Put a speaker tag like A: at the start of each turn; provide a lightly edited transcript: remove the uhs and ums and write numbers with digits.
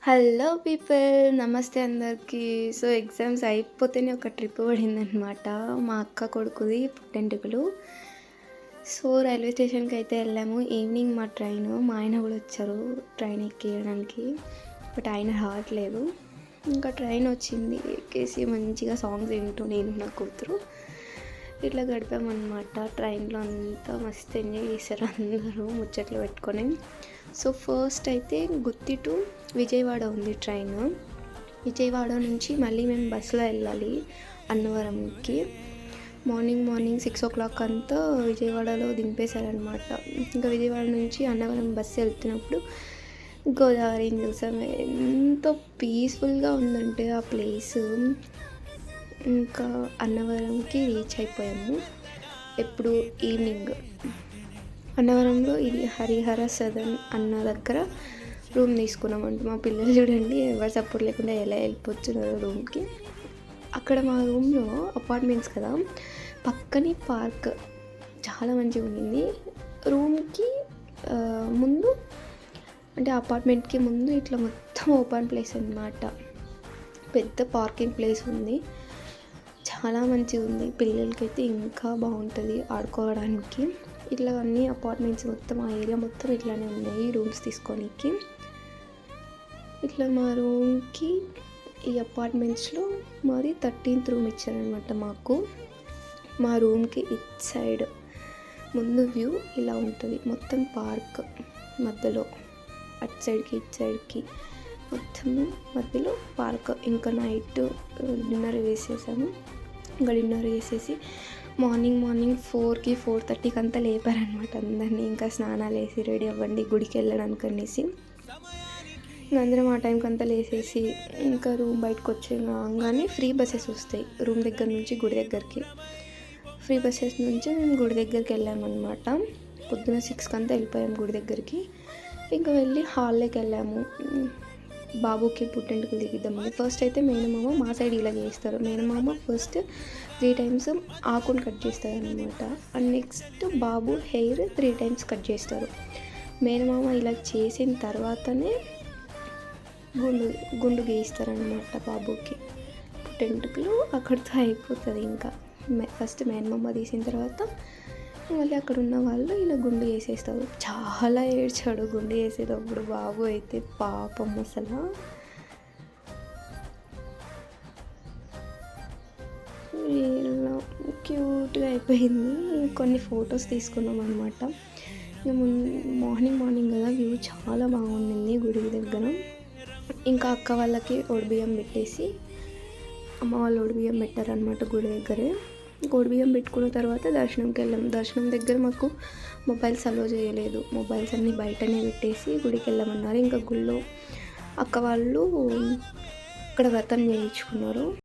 A: Hello people, నమస్తే అందరికీ. So exams అయిపోతేనే ఒక ట్రిప్ పడిందనమాట. మా అక్క కొడుకుది పుట్టెంటుకలు. సో రైల్వే స్టేషన్కి అయితే వెళ్ళాము. ఈవినింగ్ మా ట్రైన్, మా ఆయన కూడా వచ్చారు ట్రైన్ ఎక్కియడానికి. బట్ ఆయన రావట్లేదు. ఇంకా ట్రైన్ వచ్చింది, ఎక్కేసి మంచిగా సాంగ్స్ వింటూ నేను నా కూతురు ఇట్లా గడిపామన్నమాట. ట్రైన్లో అంతా మస్తు ఎంజాయ్ చేశారు అందరూ ముచ్చట్లు పెట్టుకొని. సో ఫస్ట్ అయితే గుత్తి టు విజయవాడ ఉంది ట్రైన్. విజయవాడ నుంచి మళ్ళీ మేము బస్సులో వెళ్ళాలి అన్నవరంకి. మార్నింగ్ 6 o'clock అంతా విజయవాడలో దింపేశారనమాట. ఇంకా విజయవాడ నుంచి అన్నవరం బస్సు వెళ్తున్నప్పుడు గోదావరిని చూసాం. ఎంతో పీస్ఫుల్గా ఉందంటే ఆ ప్లేస్. ఇంకా అన్నవరంకి రీచ్ అయిపోయాము. ఎప్పుడు ఈవినింగ్ అన్నవరంలో ఇది హరిహర సదన్ అన్న దగ్గర రూమ్ తీసుకున్నామంట. మా పిల్లలు చూడండి ఎవరు సపోర్ట్ లేకుండా ఎలా వెళ్ళిపోతున్నారు రూమ్కి. అక్కడ మా రూమ్లో అపార్ట్మెంట్స్ కదా, పక్కనే పార్క్ చాలా మంచిగా ఉండింది. రూమ్కి ముందు అంటే అపార్ట్మెంట్కి ముందు ఇట్లా మొత్తం ఓపెన్ ప్లేస్ అన్నమాట. పెద్ద పార్కింగ్ ప్లేస్ ఉంది, చాలా మంచిగా ఉంది. పిల్లలకైతే ఇంకా బాగుంటుంది ఆడుకోవడానికి. ఇట్లా అన్ని అపార్ట్మెంట్స్ మొత్తం ఆ ఏరియా మొత్తం ఇట్లానే ఉన్నాయి రూమ్స్ తీసుకోనికి. ఇట్లా మా రూమ్కి ఈ అపార్ట్మెంట్స్లో మాది 13th రూమ్ ఇచ్చారనమాట మాకు. మా రూమ్కి ఇట్ సైడ్ ముందు వ్యూ ఇలా ఉంటుంది. మొత్తం పార్క్ మధ్యలో, అటు సైడ్కి ఇటు సైడ్కి మొత్తం మధ్యలో పార్క్. ఇంకా నైట్ డిన్నర్ వేసేసాము. ఇంకా డిన్నర్ వేసేసి మార్నింగ్ 4కి 4:30కి అంతా లేపారనమాట అందరినీ. ఇంకా స్నానాలు వేసి రెడీ అవ్వండి గుడికి వెళ్ళడానికి అనేసి. అందరం ఆ టైంకి అంతా లేసేసి ఇంకా రూమ్ బయటకు వచ్చేగానే ఫ్రీ బస్సెస్ వస్తాయి రూమ్ దగ్గర నుంచి గుడి దగ్గరికి. ఫ్రీ బస్సెస్ నుంచి మేము గుడి దగ్గరికి వెళ్ళామన్నమాట. పొద్దున 6కి అంతా వెళ్ళిపోయాము గుడి దగ్గరికి. ఇంకా వెళ్ళి హాల్లోకి వెళ్ళాము. బాబుకి పుట్టెంటుకలు దిగిద్దామని. ఫస్ట్ అయితే మేనమామ మా సైడ్ ఇలా చేస్తారు. మేనమామ ఫస్ట్ 3 times ఆకుని కట్ చేస్తారు అనమాట. And next Babu hair 3 times cut చేస్తారు. మేనమామ ఇలా చేసిన తర్వాతనే గుండు గీస్తారనమాట బాబుకి. పుట్టెంటుకలు అక్కడితో అయిపోతుంది. ఇంకా ఫస్ట్ మేనమామ తీసిన తర్వాత మళ్ళీ అక్కడ ఉన్న వాళ్ళు ఇలా గుండు వేసేస్తారు. చాలా ఏడ్చాడు గుండు వేసేటప్పుడు బాబు అయితే, పాపం అసలు. ఇలా క్యూట్గా అయిపోయింది. కొన్ని ఫొటోస్ తీసుకున్నాం అనమాట. మార్నింగ్ కదా వ్యూ చాలా బాగుండింది గుడి దగ్గర. ఇంకా అక్క వాళ్ళకి ఒడిబియ్యం పెట్టేసి అమ్మ వాళ్ళు ఒడిబియ్యం పెట్టారనమాట గుడి దగ్గరే. బియ్యం పెట్టుకున్న తర్వాత దర్శనంకి వెళ్ళాం. దర్శనం దగ్గర మాకు మొబైల్స్ అలో చేయలేదు. మొబైల్స్ అన్నీ బయటనే పెట్టేసి గుడికి వెళ్ళామన్నారు. ఇంకా గుళ్ళో అక్క వాళ్ళు ఇక్కడ వ్రతం చేయించుకున్నారు.